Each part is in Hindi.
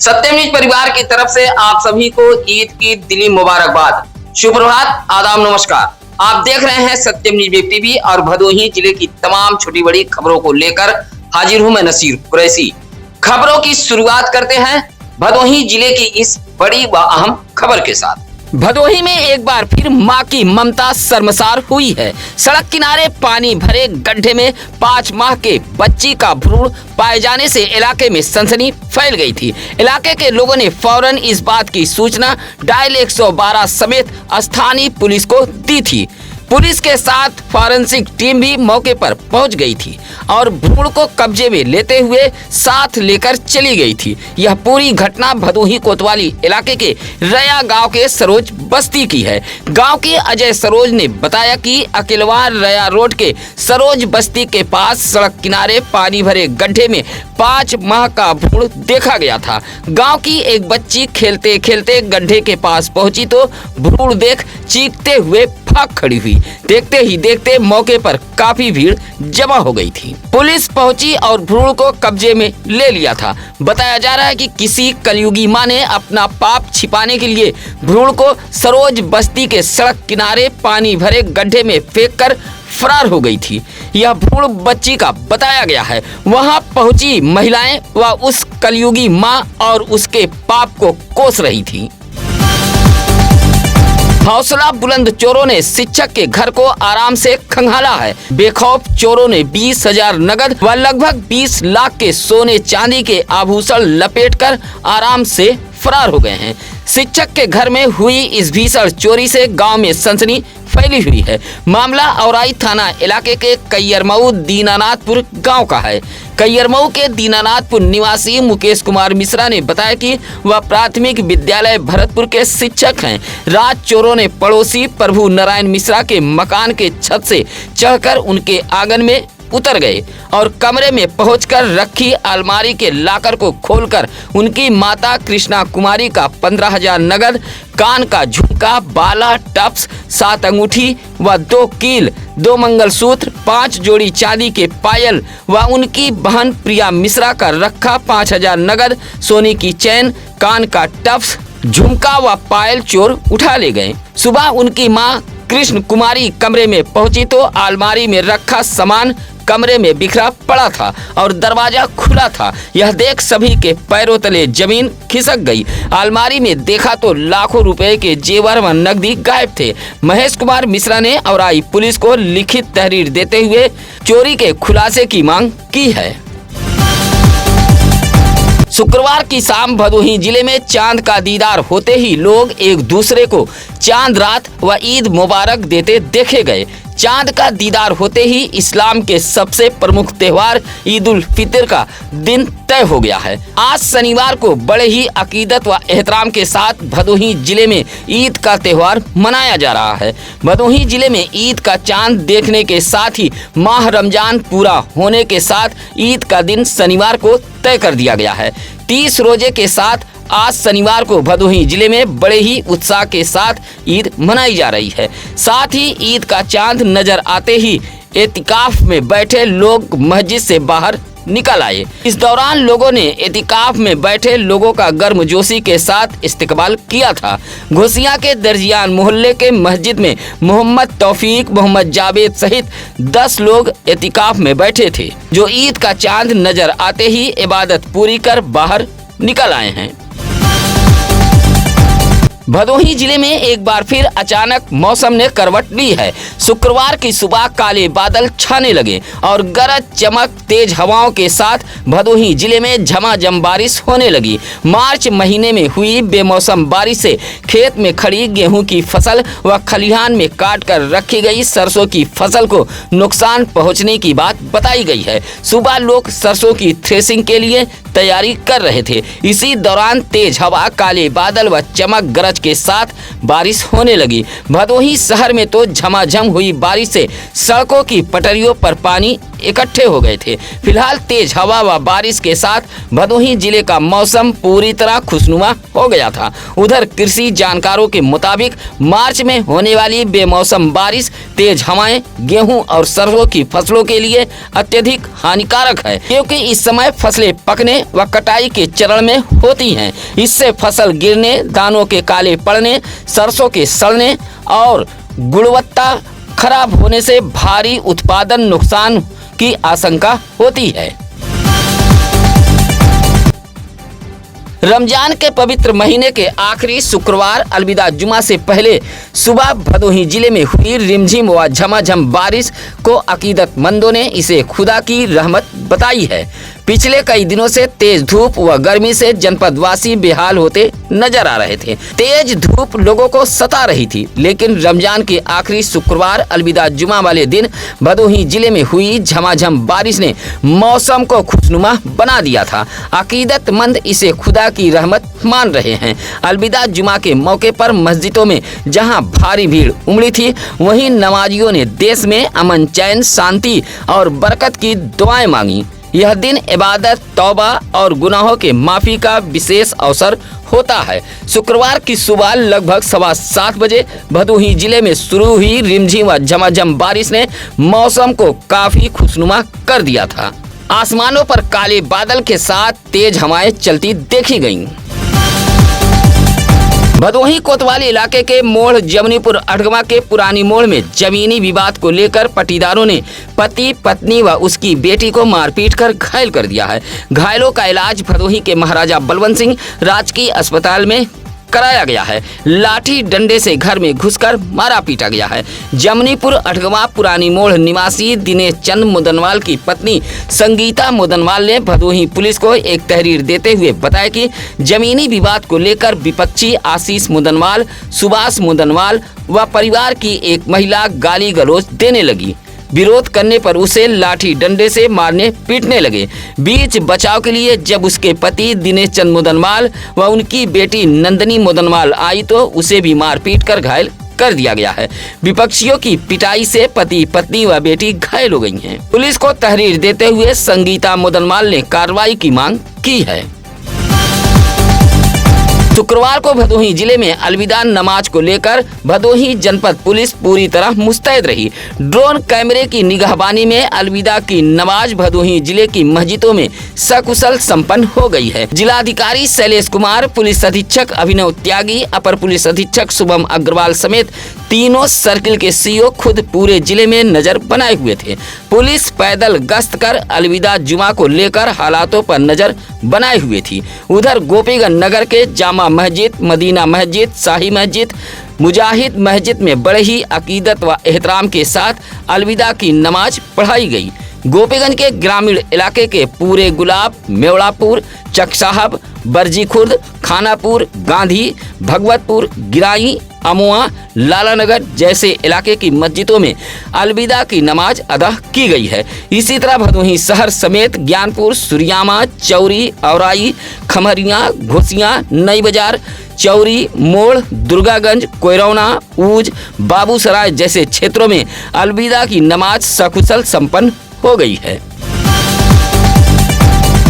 सत्यम न्यूज परिवार की तरफ से आप सभी को ईद की दिली मुबारकबाद। शुभ प्रभात, आदाब, नमस्कार। आप देख रहे हैं सत्यम न्यूज वेब टीवी और भदोही जिले की तमाम छोटी बड़ी खबरों को लेकर हाजिर हूं मैं नसीर कुरैशी। खबरों की शुरुआत करते हैं भदोही जिले की इस बड़ी व अहम खबर के साथ। भदोही में एक बार फिर मां की ममता शर्मसार हुई है। सड़क किनारे पानी भरे गड्ढे में 5 माह के बच्ची का भ्रूण पाए जाने से इलाके में सनसनी फैल गई थी। इलाके के लोगों ने फौरन इस बात की सूचना डायल 112 समेत स्थानीय पुलिस को दी थी। पुलिस के साथ फॉरेंसिक टीम भी मौके पर पहुंच गई थी और भ्रूण को कब्जे में लेते हुए साथ लेकर चली गई थी। यह पूरी घटना भदोही कोतवाली इलाके के रया गांव के सरोज बस्ती की है। गांव के अजय सरोज ने बताया कि अकिलवार रया रोड के सरोज बस्ती के पास सड़क किनारे पानी भरे गड्ढे में 5 माह का भ्रूण देखा गया था। गांव की एक बच्ची खेलते खेलते गड्ढे के पास पहुंची तो भ्रूण देख चीखते हुए भाग खड़ी हुई। देखते ही देखते मौके पर काफी भीड़ जमा हो गई थी। पुलिस पहुंची और भ्रूण को कब्जे में ले लिया था। बताया जा रहा है कि किसी कलयुगी मां ने अपना पाप छिपाने के लिए भ्रूण को सरोज बस्ती के सड़क किनारे पानी भरे गड्ढे में फेंककर फरार हो गई थी। यह भ्रूण बच्ची का बताया गया है। वहां पहुंची महिलाएं व उस कलयुगी मां और उसके पाप को कोस रही थी। हौसला बुलंद चोरों ने शिक्षक के घर को आराम से खंगाला है। बेखौफ चोरों ने 20,000 नगद व लगभग 20 लाख के सोने चांदी के आभूषण लपेटकर आराम से फरार हो गए हैं। शिक्षक के घर में हुई इस भीषण चोरी से गांव में सनसनी फैली हुई है। मामला औराई थाना इलाके के कैयरमऊ दीनानाथपुर गांव का है। कैयरमऊ के दीनानाथपुर निवासी मुकेश कुमार मिश्रा ने बताया कि वह प्राथमिक विद्यालय भरतपुर के शिक्षक हैं। रात चोरों ने पड़ोसी प्रभु नारायण मिश्रा के मकान के छत से चढ़कर उनके आंगन में उतर गए और कमरे में पहुंचकर रखी अलमारी के लाकर को खोलकर उनकी माता कृष्णा कुमारी का 15,000 नगद, कान का झुमका, बाला, टप्स, 7 अंगूठी व 2 कील, 2 मंगलसूत्र, 5 जोड़ी चांदी के पायल व उनकी बहन प्रिया मिश्रा का रखा 5,000 नगद, सोने की चैन, कान का टप्स, झुमका व पायल चोर उठा ले गए। सुबह उनकी मां कृष्ण कुमारी कमरे में पहुंची तो अलमारी में रखा सामान कमरे में बिखरा पड़ा था और दरवाजा खुला था। यह देख सभी के पैरों तले जमीन खिसक गई। अलमारी में देखा तो लाखों रुपए के जेवर व नकदी गायब थे। महेश कुमार मिश्रा ने औराई पुलिस को लिखित तहरीर देते हुए चोरी के खुलासे की मांग की है। शुक्रवार की शाम भदोही जिले में चांद का दीदार होते ही लोग एक दूसरे को चांद रात व ईद मुबारक देते देखे गए। चांद का दीदार होते ही इस्लाम के सबसे प्रमुख त्योहार ईद उल फितर का दिन तय हो गया है। आज शनिवार को बड़े ही अकीदत व एहतराम के साथ भदोही जिले में ईद का त्योहार मनाया जा रहा है। भदोही जिले में ईद का चांद देखने के साथ ही माह रमजान पूरा होने के साथ ईद का दिन शनिवार को तय कर दिया गया है। 30 रोजे के साथ आज शनिवार को भदोही जिले में बड़े ही उत्साह के साथ ईद मनाई जा रही है। साथ ही ईद का चांद नजर आते ही एतिकाफ में बैठे लोग मस्जिद से बाहर निकल आए। इस दौरान लोगों ने एतिकाफ में बैठे लोगों का गर्मजोशी के साथ इस्तकबाल किया था। घोसिया के दर्जियान मोहल्ले के मस्जिद में मोहम्मद तौफीक, मोहम्मद जावेद सहित 10 लोग एतिकाफ में बैठे थे, जो ईद का चांद नजर आते ही इबादत पूरी कर बाहर निकल आए हैं। भदोही जिले में एक बार फिर अचानक मौसम ने करवट ली है। शुक्रवार की सुबह काले बादल छाने लगे और गरज चमक तेज हवाओं के साथ भदोही जिले में झमाझम बारिश होने लगी। मार्च महीने में हुई बेमौसम बारिश से खेत में खड़ी गेहूं की फसल व खलिहान में काट कर रखी गई सरसों की फसल को नुकसान पहुंचने की बात बताई गई है। सुबह लोग सरसों की थ्रेसिंग के लिए तैयारी कर रहे थे। इसी दौरान तेज हवा, काले बादल व चमक गरज गरज के साथ बारिश होने लगी। भदोही शहर में तो झमाझम हुई बारिश से सड़कों की पटरियों पर पानी इकट्ठे हो गए थे। फिलहाल तेज हवा व बारिश के साथ भदोही जिले का मौसम पूरी तरह खुशनुमा हो गया था। उधर कृषि जानकारों के मुताबिक मार्च में होने वाली बेमौसम बारिश, तेज हवाएं गेहूं और सरसों की फसलों के लिए अत्यधिक हानिकारक है, क्योंकि इस समय फसलें पकने व कटाई के चरण में होती हैं। इससे फसल गिरने, दानों के काले पड़ने, सरसों के सड़ने और गुणवत्ता खराब होने से भारी उत्पादन नुकसान की आशंका होती है। रमजान के पवित्र महीने के आखिरी शुक्रवार अलविदा जुमा से पहले सुबह भदोही जिले में हुई रिमझिम व झमाझम बारिश को अकीदतमंदों ने इसे खुदा की रहमत बताई है। पिछले कई दिनों से तेज धूप व गर्मी से जनपदवासी बेहाल होते नजर आ रहे थे। तेज धूप लोगों को सता रही थी, लेकिन रमजान के आखिरी शुक्रवार अलविदा जुमा वाले दिन भदोही जिले में हुई झमाझम बारिश ने मौसम को खुशनुमा बना दिया था। अकीदतमंद इसे खुदा की रहमत मान रहे हैं। अलविदा जुमा के मौके पर मस्जिदों में जहां भारी भीड़ उमड़ी थी, वहीं नमाजियों ने देश में अमन, चैन, शांति और बरकत की दुआएं मांगी। यह दिन इबादत, तौबा और गुनाहों के माफी का विशेष अवसर होता है। शुक्रवार की सुबह लगभग 7:15 बजे भदोही जिले में शुरू हुई रिमझिम व झमाझम बारिश ने मौसम को काफी खुशनुमा कर दिया था। आसमानों पर काले बादल के साथ तेज हवाएं चलती देखी गईं। भदोही कोतवाली इलाके के मोड़ जमनीपुर अठगवा के पुरानी मोड़ में जमीनी विवाद को लेकर पटीदारों ने पति, पत्नी व उसकी बेटी को मारपीट कर घायल कर दिया है। घायलों का इलाज भदोही के महाराजा बलवंत सिंह राजकीय अस्पताल में कराया गया है। लाठी डंडे से घर में घुसकर मारा पीटा गया है। जमनीपुर अठगवा पुरानी मोड़ निवासी दिनेश चंद मुदनवाल की पत्नी संगीता मुदनवाल ने भदोही पुलिस को एक तहरीर देते हुए बताया कि जमीनी विवाद को लेकर विपक्षी आशीष मुदनवाल, सुभाष मुदनवाल व परिवार की एक महिला गाली गलौज देने लगी। विरोध करने पर उसे लाठी डंडे से मारने पीटने लगे। बीच बचाव के लिए जब उसके पति दिनेश चंद मुदनवाल व उनकी बेटी नंदनी मुदनवाल आई तो उसे भी मार पीट कर घायल कर दिया गया है। विपक्षियों की पिटाई से पति, पत्नी व बेटी घायल हो गई हैं। पुलिस को तहरीर देते हुए संगीता मुदनवाल ने कार्रवाई की मांग की है। शुक्रवार को भदोही जिले में अलविदा नमाज को लेकर भदोही जनपद पुलिस पूरी तरह मुस्तैद रही। ड्रोन कैमरे की निगहबानी में अलविदा की नमाज भदोही जिले की मस्जिदों में सकुशल संपन्न हो गई है। जिलाधिकारी शैलेश कुमार, पुलिस अधीक्षक अभिनव त्यागी, अपर पुलिस अधीक्षक शुभम अग्रवाल समेत तीनों सर्किल के सीओ खुद पूरे जिले में नजर बनाए हुए थे। पुलिस पैदल गश्त कर अलविदा जुमा को लेकर हालातों पर नजर बनाए हुए थी। उधर गोपीगंज नगर के जामा मस्जिद, मदीना मस्जिद, शाही मस्जिद, मुजाहिद मस्जिद में बड़े ही अकीदत व एहतराम के साथ अलविदा की नमाज पढ़ाई गई। गोपीगंज के ग्रामीण इलाके के पूरे गुलाब, मेवड़ापुर, चक साहब, बरजी खुर्द, खानापुर, गांधी, भगवतपुर, गिराई, अमुआ, लालानगर जैसे इलाके की मस्जिदों में अलविदा की नमाज अदा की गई है। इसी तरह भदोही शहर समेत ज्ञानपुर, सुरियामा, चौरी, औराई, खमरिया, घोसिया, नई बाजार, चौरी, मोड़, दुर्गागंज, कोयरौना, ऊज, बाबूसराय जैसे क्षेत्रों में अलविदा की नमाज सकुशल संपन्न हो गई है।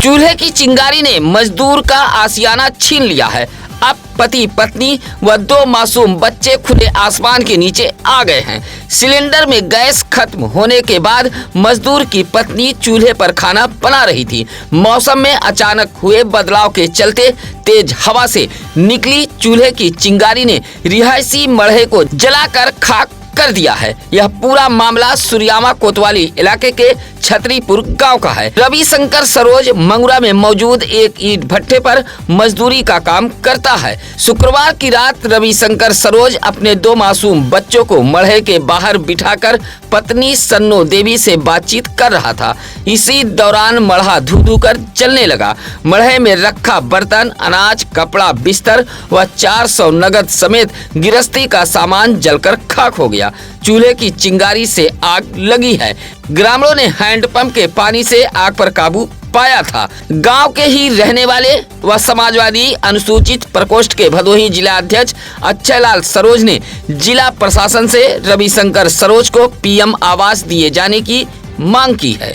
चूल्हे की चिंगारी ने मजदूर का आशियाना छीन लिया है। अब पति, पत्नी व 2 मासूम बच्चे खुले आसमान के नीचे आ गए हैं। सिलेंडर में गैस खत्म होने के बाद मजदूर की पत्नी चूल्हे पर खाना बना रही थी। मौसम में अचानक हुए बदलाव के चलते तेज हवा से निकली चूल्हे की चिंगारी ने रिहायशी मढ़े को जलाकर खाक कर दिया है। यह पूरा मामला सुरियामा कोतवाली इलाके के छतरीपुर गांव का है। रविशंकर सरोज मंगुरा में मौजूद एक ईंट भट्ठे पर मजदूरी का काम करता है। शुक्रवार की रात रविशंकर सरोज अपने 2 मासूम बच्चों को मढ़े के बाहर बिठाकर पत्नी सन्नो देवी से बातचीत कर रहा था। इसी दौरान मढ़ा धू धू कर जलने लगा। मढ़े में रखा बर्तन, अनाज, कपड़ा, बिस्तर व 400 नगद समेत गिरस्ती का सामान जलकर खाक हो गया। चूल्हे की चिंगारी से आग लगी है। ग्रामीणों ने हैंडपंप के पानी से आग पर काबू पाया था। गांव के ही रहने वाले व समाजवादी अनुसूचित प्रकोष्ठ के भदोही जिला अध्यक्ष अक्षय लाल सरोज ने जिला प्रशासन से रविशंकर सरोज को पीएम आवास दिए जाने की मांग की है।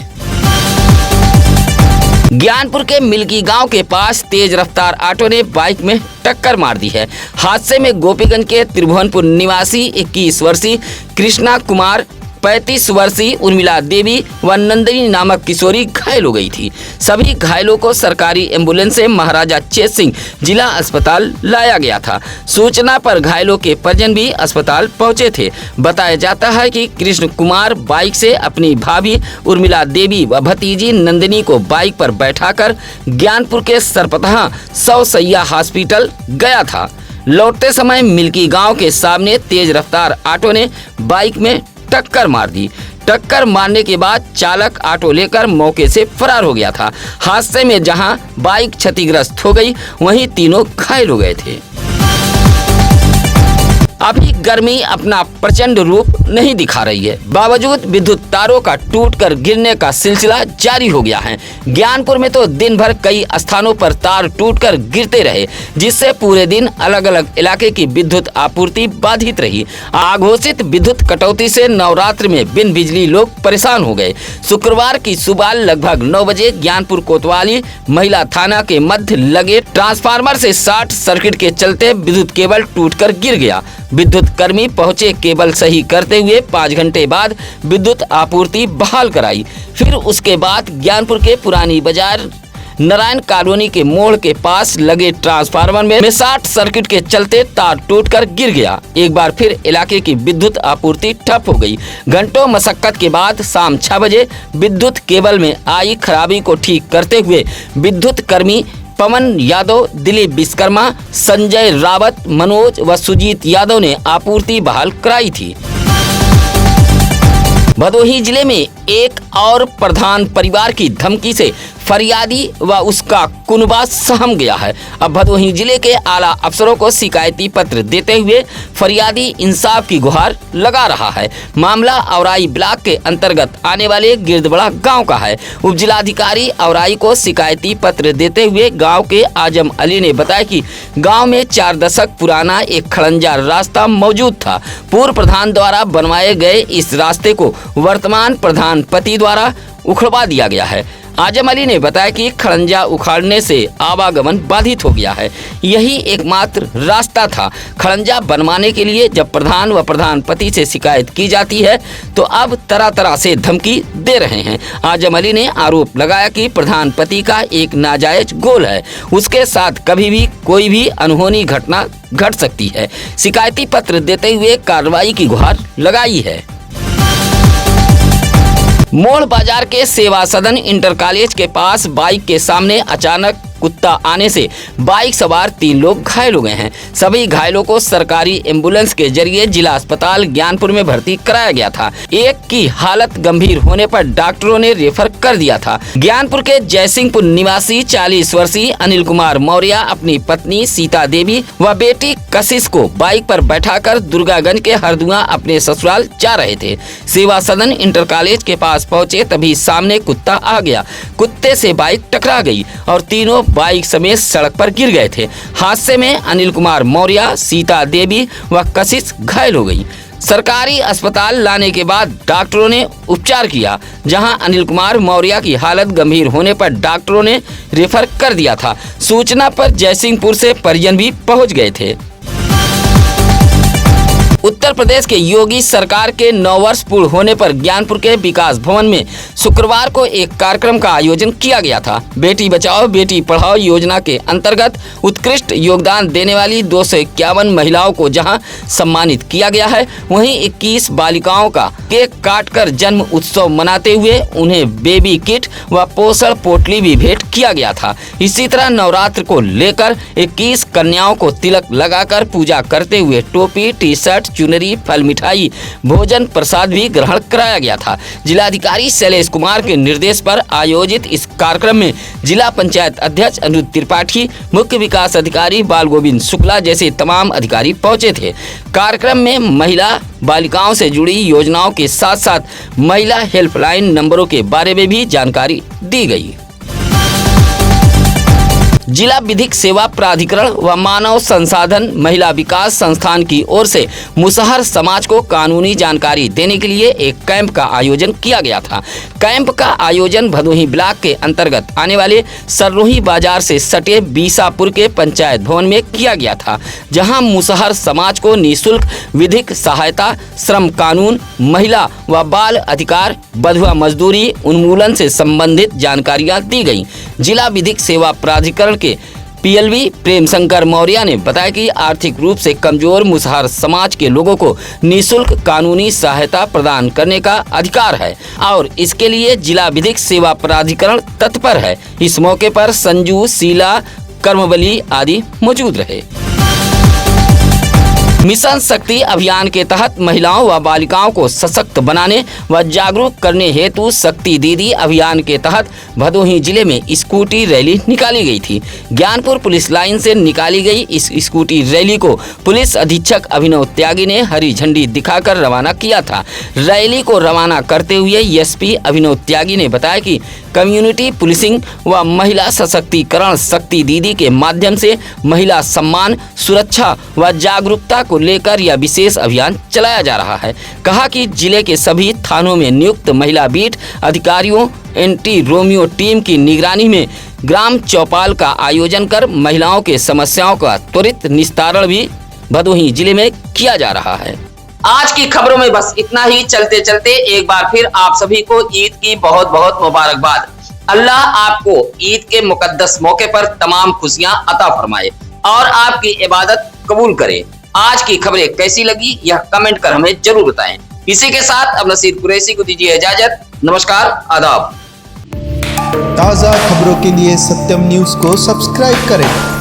ज्ञानपुर के मिल्की गांव के पास तेज रफ्तार ऑटो ने बाइक में टक्कर मार दी है। हादसे में गोपीगंज के त्रिभुवनपुर निवासी 21 वर्षीय कृष्णा कुमार, 35 वर्षीय उर्मिला देवी व नंदिनी नामक किशोरी घायल हो गई थी। सभी घायलों को सरकारी एम्बुलेंस से महाराजा चेत सिंह जिला अस्पताल लाया गया था। सूचना पर घायलों के परिजन भी अस्पताल पहुंचे थे। बताया जाता है कि कृष्ण कुमार बाइक से अपनी भाभी उर्मिला देवी व भतीजी नंदिनी को बाइक पर बैठाकर ज्ञानपुर के सरपतहा 100 सैया हॉस्पिटल गया था। लौटते समय मिल्की गांव के सामने तेज रफ्तार ऑटो ने बाइक में टक्कर मार दी। टक्कर मारने के बाद चालक ऑटो लेकर मौके से फरार हो गया था। हादसे में जहां बाइक क्षतिग्रस्त हो गई, वहीं तीनों घायल हो गए थे। अभी गर्मी अपना प्रचंड रूप नहीं दिखा रही है, बावजूद विद्युत तारों का टूटकर गिरने का सिलसिला जारी हो गया है। ज्ञानपुर में तो दिन भर कई स्थानों पर तार टूटकर गिरते रहे, जिससे पूरे दिन अलग अलग इलाके की विद्युत आपूर्ति बाधित रही। अघोषित विद्युत कटौती से नवरात्र में बिन बिजली लोग परेशान हो गए। शुक्रवार की सुबह लगभग 9 बजे ज्ञानपुर कोतवाली महिला थाना के मध्य लगे ट्रांसफार्मर से शॉर्ट सर्किट के चलते विद्युत केबल टूटकर गिर गया। विद्युत कर्मी पहुंचे, केबल सही करते हुए 5 घंटे बाद विद्युत आपूर्ति बहाल कराई। फिर उसके बाद ज्ञानपुर के पुरानी बाजार नारायण कॉलोनी के मोड़ के पास लगे ट्रांसफार्मर में शॉर्ट सर्किट के चलते तार टूटकर गिर गया। एक बार फिर इलाके की विद्युत आपूर्ति ठप हो गई। घंटों मशक्कत के बाद शाम 6 बजे विद्युत केबल में आई खराबी को ठीक करते हुए विद्युत कर्मी पवन यादव, दिलीप विश्वकर्मा, संजय रावत, मनोज व सुजीत यादव ने आपूर्ति बहाल कराई थी। भदोही जिले में एक और प्रधान परिवार की धमकी से फरियादी व उसका कुनबा सहम गया है। अब भदोही जिले के आला अफसरों को शिकायती पत्र देते हुए फरियादी इंसाफ की गुहार लगा रहा है। मामला औराई ब्लॉक के अंतर्गत आने वाले गिरदबड़ा गांव का है। उप जिलाधिकारी औराई को शिकायती पत्र देते हुए गांव के आजम अली ने बताया कि गांव में 4 दशक पुराना एक खड़ंजा रास्ता मौजूद था। पूर्व प्रधान द्वारा बनवाए गए इस रास्ते को वर्तमान प्रधान पति द्वारा उखड़वा दिया गया है। आजम अली ने बताया कि खड़ंजा उखाड़ने से आवागमन बाधित हो गया है। यही एकमात्र रास्ता था। खड़ंजा बनवाने के लिए जब प्रधान व प्रधान पति से शिकायत की जाती है तो अब तरह तरह से धमकी दे रहे हैं। आजम अली ने आरोप लगाया कि प्रधान पति का एक नाजायज गोल है, उसके साथ कभी भी कोई भी अनहोनी घटना घट सकती है। शिकायती पत्र देते हुए कार्रवाई की गुहार लगाई है। मोड़ बाजार के सेवा सदन इंटर कॉलेज के पास बाइक के सामने अचानक कुत्ता आने से बाइक सवार 3 लोग घायल हो गए हैं। सभी घायलों को सरकारी एम्बुलेंस के जरिए जिला अस्पताल ज्ञानपुर में भर्ती कराया गया था। एक की हालत गंभीर होने पर डॉक्टरों ने रेफर कर दिया था। ज्ञानपुर के जयसिंहपुर निवासी 40 वर्षीय अनिल कुमार मौर्य अपनी पत्नी सीता देवी व बेटी कशिश को बाइक पर बैठाकर दुर्गागंज के हरदुआ अपने ससुराल जा रहे थे। सेवा सदन इंटर कॉलेज के पास पहुंचे तभी सामने कुत्ता आ गया। कुत्ते से बाइक टकरा गई और तीनों बाइक समेत सड़क पर गिर गए थे। हादसे में अनिल कुमार मौर्य, सीता देवी व कशिश घायल हो गई। सरकारी अस्पताल लाने के बाद डॉक्टरों ने उपचार किया, जहां अनिल कुमार मौर्य की हालत गंभीर होने पर डॉक्टरों ने रेफर कर दिया था। सूचना पर जयसिंहपुर से परिजन भी पहुंच गए थे। उत्तर प्रदेश के योगी सरकार के 9 वर्ष पूर्ण होने पर ज्ञानपुर के विकास भवन में शुक्रवार को एक कार्यक्रम का आयोजन किया गया था। बेटी बचाओ बेटी पढ़ाओ योजना के अंतर्गत उत्कृष्ट योगदान देने वाली 251 महिलाओं को जहां सम्मानित किया गया है, वहीं 21 बालिकाओं का केक काटकर जन्म उत्सव मनाते हुए उन्हें बेबी किट व पोषण पोटली भी भेंट किया गया था। इसी तरह नवरात्र को लेकर 21 कन्याओं को तिलक लगाकर पूजा करते हुए टोपी, टी शर्ट, चुनरी, फल, मिठाई, भोजन प्रसाद भी ग्रहण कराया गया था। जिलाधिकारी शैलेश कुमार के निर्देश पर आयोजित इस कार्यक्रम में जिला पंचायत अध्यक्ष अनुज त्रिपाठी, मुख्य विकास अधिकारी बाल गोविंद शुक्ला जैसे तमाम अधिकारी पहुंचे थे। कार्यक्रम में महिला बालिकाओं से जुड़ी योजनाओं के साथ साथ महिला हेल्पलाइन नंबरों के बारे में भी जानकारी दी गई। जिला विधिक सेवा प्राधिकरण व मानव संसाधन महिला विकास संस्थान की ओर से मुसहर समाज को कानूनी जानकारी देने के लिए एक कैंप का आयोजन किया गया था। कैंप का आयोजन भदोही ब्लॉक के अंतर्गत आने वाले सररोही बाजार से सटे बीसापुर के पंचायत भवन में किया गया था, जहां मुसहर समाज को निःशुल्क विधिक सहायता, श्रम कानून, महिला व बाल अधिकार, बंधुआ मजदूरी उन्मूलन से संबंधित जानकारियां दी गईं। जिला विधिक सेवा प्राधिकरण के पीएलवी प्रेम शंकर मौर्य ने बताया कि आर्थिक रूप से कमजोर मुसहर समाज के लोगों को निःशुल्क कानूनी सहायता प्रदान करने का अधिकार है और इसके लिए जिला विधिक सेवा प्राधिकरण तत्पर है। इस मौके पर संजू, शीला, कर्मबली आदि मौजूद रहे। मिशन शक्ति अभियान के तहत महिलाओं व बालिकाओं को सशक्त बनाने व जागरूक करने हेतु शक्ति दीदी अभियान के तहत भदोही जिले में स्कूटी रैली निकाली गई थी। ज्ञानपुर पुलिस लाइन से निकाली गई इस स्कूटी रैली को पुलिस अधीक्षक अभिनव त्यागी ने हरी झंडी दिखाकर रवाना किया था। रैली को रवाना करते हुए एसपी अभिनव त्यागी ने बताया कि कम्युनिटी पुलिसिंग व महिला सशक्तिकरण शक्ति दीदी के माध्यम से महिला सम्मान, सुरक्षा व जागरूकता को लेकर यह विशेष अभियान चलाया जा रहा है। कहा कि जिले के सभी थानों में नियुक्त महिला बीट अधिकारियों एंटी रोमियो टीम की निगरानी में ग्राम चौपाल का आयोजन कर महिलाओं के समस्याओं का त्वरित निस्तारण भी भदोही जिले में किया जा रहा है। आज की खबरों में बस इतना ही। चलते चलते एक बार फिर आप सभी को ईद की बहुत बहुत मुबारकबाद। अल्लाह आपको ईद के मुकद्दस मौके पर तमाम खुशियां अता फरमाए और आपकी इबादत कबूल करे। आज की खबरें कैसी लगी यह कमेंट कर हमें जरूर बताएं। इसी के साथ अब नसीर कुरैशी को दीजिए इजाजत। नमस्कार, आदाब। ताज़ा खबरों के लिए सत्यम न्यूज़ को सब्सक्राइब करें।